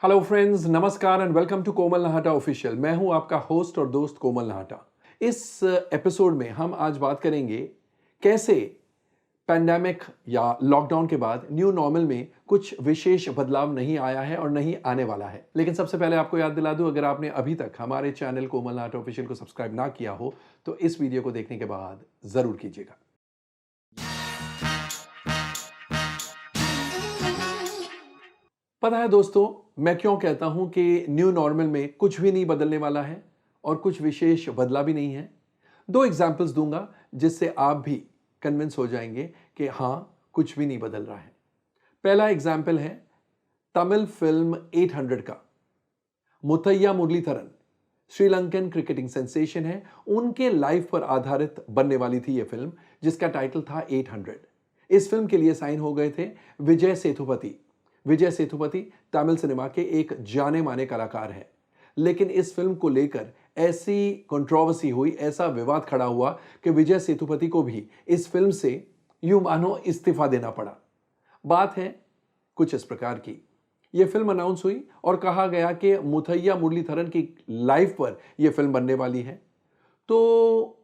Hello friends, नमस्कार and welcome to Komal Nahata official. मैं हूं आपका होस्ट और दोस्त कोमल नहाटा। इस एपिसोड में हम आज बात करेंगे कैसे पैंडेमिक या लॉकडाउन के बाद न्यू नॉर्मल में कुछ विशेष बदलाव नहीं आया है और नहीं आने वाला है। लेकिन सबसे पहले आपको याद दिला दूं, अगर आपने अभी तक हमारे चैनल कोमल नहाटा ऑफिशियल को सब्सक्राइब ना किया हो तो इस वीडियो को देखने के बाद जरूर कीजिएगा। पता है दोस्तों, मैं क्यों कहता हूं कि न्यू नॉर्मल में कुछ भी नहीं बदलने वाला है और कुछ विशेष बदला भी नहीं है। दो एग्जाम्पल्स दूंगा जिससे आप भी कन्विंस हो जाएंगे कि हां, कुछ भी नहीं बदल रहा है। पहला एग्जाम्पल है तमिल फिल्म 800 का। मुथैया मुरलीधरन श्रीलंकन क्रिकेटिंग सेंसेशन है, उनके लाइफ पर आधारित बनने वाली थी यह फिल्म जिसका टाइटल था 800। इस फिल्म के लिए साइन हो गए थे विजय सेतुपति। विजय सेतुपति तमिल सिनेमा के एक जाने माने कलाकार हैं, लेकिन इस फिल्म को लेकर ऐसी कंट्रोवर्सी हुई, ऐसा विवाद खड़ा हुआ कि विजय सेतुपति को भी इस फिल्म से यूं मानो इस्तीफा देना पड़ा। बात है कुछ इस प्रकार की। यह फिल्म अनाउंस हुई और कहा गया कि मुथैया मुरलीधरन की लाइफ पर यह फिल्म बनने वाली है। तो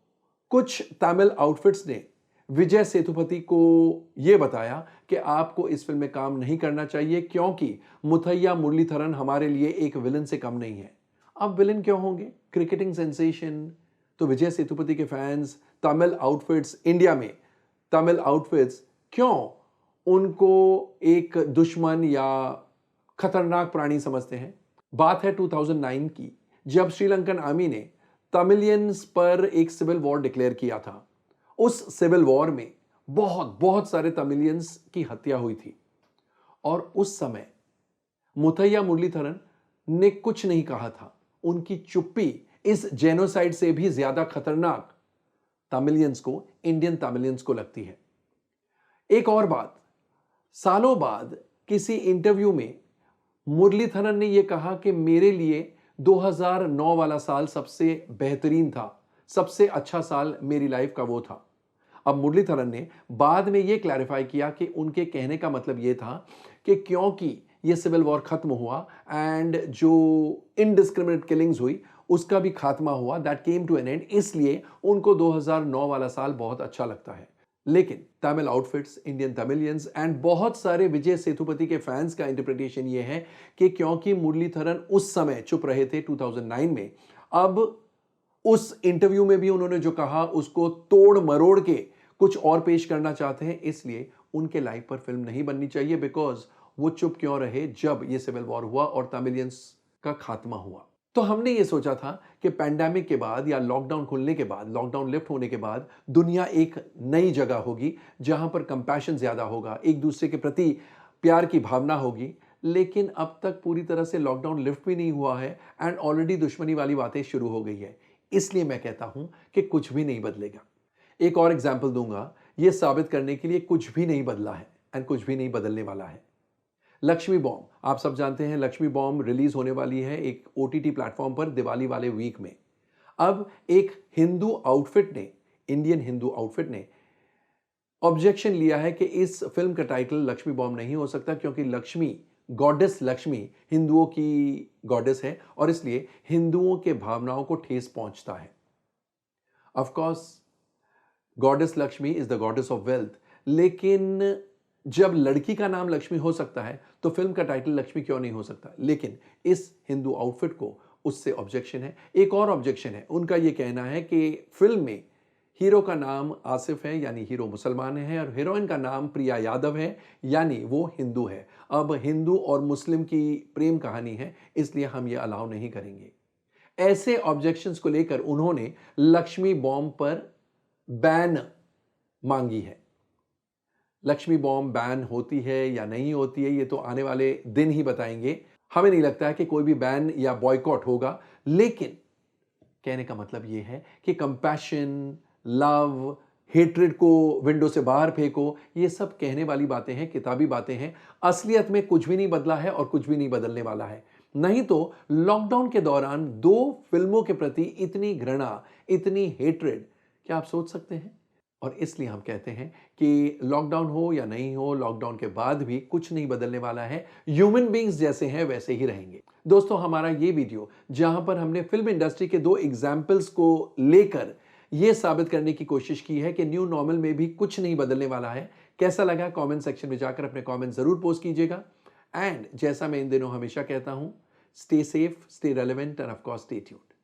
कुछ तमिल आउटफिट्स ने विजय सेतुपति को यह बताया कि आपको इस फिल्म में काम नहीं करना चाहिए क्योंकि मुथैया मुरलीधरन हमारे लिए एक विलन से कम नहीं है। अब विलन क्यों होंगे? Cricketing sensation. तो विजय सेतुपति के फैंस तमिल आउटफिट्स, इंडिया में तमिल आउटफिट्स क्यों उनको एक दुश्मन या खतरनाक प्राणी समझते हैं? बात है 2009 की, जब श्रीलंकन आर्मी ने तमिलियंस पर एक सिविल वॉर डिक्लेयर किया था। उस सिविल वॉर में बहुत बहुत सारे तमिलियंस की हत्या हुई थी और उस समय मुथैया मुरलीधरन ने कुछ नहीं कहा था। उनकी चुप्पी इस जेनोसाइड से भी ज्यादा खतरनाक तमिलियंस को, इंडियन तमिलियंस को लगती है। एक और बात, सालों बाद किसी इंटरव्यू में मुरलीधरन ने यह कहा कि मेरे लिए 2009 वाला साल सबसे बेहतरीन था, सबसे अच्छा साल मेरी लाइफ का वो था। अब मुरलीधरन ने बाद में यह क्लैरिफाई किया कि उनके कहने का मतलब यह था कि क्योंकि यह सिविल वॉर खत्म हुआ एंड जो इनडिस्क्रिमिनेट किलिंग्स हुई उसका भी खात्मा हुआ, that came to an end, इसलिए उनको 2009 वाला साल बहुत अच्छा लगता है। लेकिन Tamil outfits, Indian Tamilians and बहुत सारे विजय सेतुपति के फैंस का इंटरप्रिटेशन यह है कि क्योंकि मुरलीधरन उस समय चुप रहे थे 2009 में, अब उस इंटरव्यू में भी उन्होंने जो कहा उसको तोड़ मरोड़ के कुछ और पेश करना चाहते हैं, इसलिए उनके लाइफ पर फिल्म नहीं बननी चाहिए। बिकॉज वो चुप क्यों रहे जब ये सिविल वॉर हुआ और तमिलियंस का खात्मा हुआ। तो हमने ये सोचा था कि पैंडेमिक के बाद या लॉकडाउन खुलने के बाद, लॉकडाउन लिफ्ट होने के बाद दुनिया एक नई जगह होगी जहां पर कंपैशन ज्यादा होगा, एक दूसरे के प्रति प्यार की भावना होगी। लेकिन अब तक पूरी तरह से लॉकडाउन लिफ्ट भी नहीं हुआ है एंड ऑलरेडी दुश्मनी वाली बातें शुरू हो गई है। इसलिए मैं कहता हूं कि कुछ भी नहीं बदलेगा। एक और एग्जाम्पल दूंगा यह साबित करने के लिए कुछ भी नहीं बदला है एंड कुछ भी नहीं बदलने वाला है। लक्ष्मी बॉम्ब, आप सब जानते हैं लक्ष्मी बॉम्ब रिलीज होने वाली है एक ओटीटी प्लेटफॉर्म पर दिवाली वाले वीक में। अब एक हिंदू आउटफिट ने, इंडियन हिंदू आउटफिट ने ऑब्जेक्शन लिया है कि इस फिल्म का टाइटल लक्ष्मी बॉम्ब नहीं हो सकता क्योंकि लक्ष्मी, गॉडेस लक्ष्मी हिंदुओं की गॉडेस है और इसलिए हिंदुओं के भावनाओं को ठेस पहुंचता है। Of course goddess Lakshmi is the goddess of wealth, लेकिन जब लड़की का नाम लक्ष्मी हो सकता है तो फिल्म का टाइटल लक्ष्मी क्यों नहीं हो सकता? लेकिन इस हिंदू आउटफिट को उससे ऑब्जेक्शन है। एक और ऑब्जेक्शन है, उनका यह कहना है कि फिल्म में हीरो का नाम आसिफ है यानी हीरो मुसलमान है और हीरोइन का नाम प्रिया यादव है यानी वो हिंदू है। अब हिंदू और मुस्लिम की प्रेम कहानी है, इसलिए हम ये अलाउ नहीं करेंगे। ऐसे ऑब्जेक्शंस को लेकर उन्होंने लक्ष्मी बॉम्ब पर बैन मांगी है। लक्ष्मी बॉम्ब बैन होती है या नहीं होती है ये तो आने वाले दिन ही बताएंगे। हमें नहीं लगता है कि कोई भी बैन या बॉयकॉट होगा, लेकिन कहने का मतलब यह है कि कंपैशन, लव, हेट्रेड को विंडो से बाहर फेंको, ये सब कहने वाली बातें हैं, किताबी बातें हैं। असलियत में कुछ भी नहीं बदला है और कुछ भी नहीं बदलने वाला है। नहीं तो लॉकडाउन के दौरान दो फिल्मों के प्रति इतनी घृणा, इतनी हेट्रेड, क्या आप सोच सकते हैं? और इसलिए हम कहते हैं कि लॉकडाउन हो या नहीं हो, लॉकडाउन के बाद भी कुछ नहीं बदलने वाला है। ह्यूमन बीइंग्स जैसे हैं वैसे ही रहेंगे। दोस्तों, हमारा ये वीडियो जहां पर हमने फिल्म इंडस्ट्री के 2 एग्जाम्पल्स को लेकर यह साबित करने की कोशिश की है कि न्यू नॉर्मल में भी कुछ नहीं बदलने वाला है। कैसा लगा कमेंट सेक्शन में जाकर अपने कमेंट जरूर पोस्ट कीजिएगा। एंड जैसा मैं इन दिनों हमेशा कहता हूं, stay safe, stay relevant end of course stay tuned.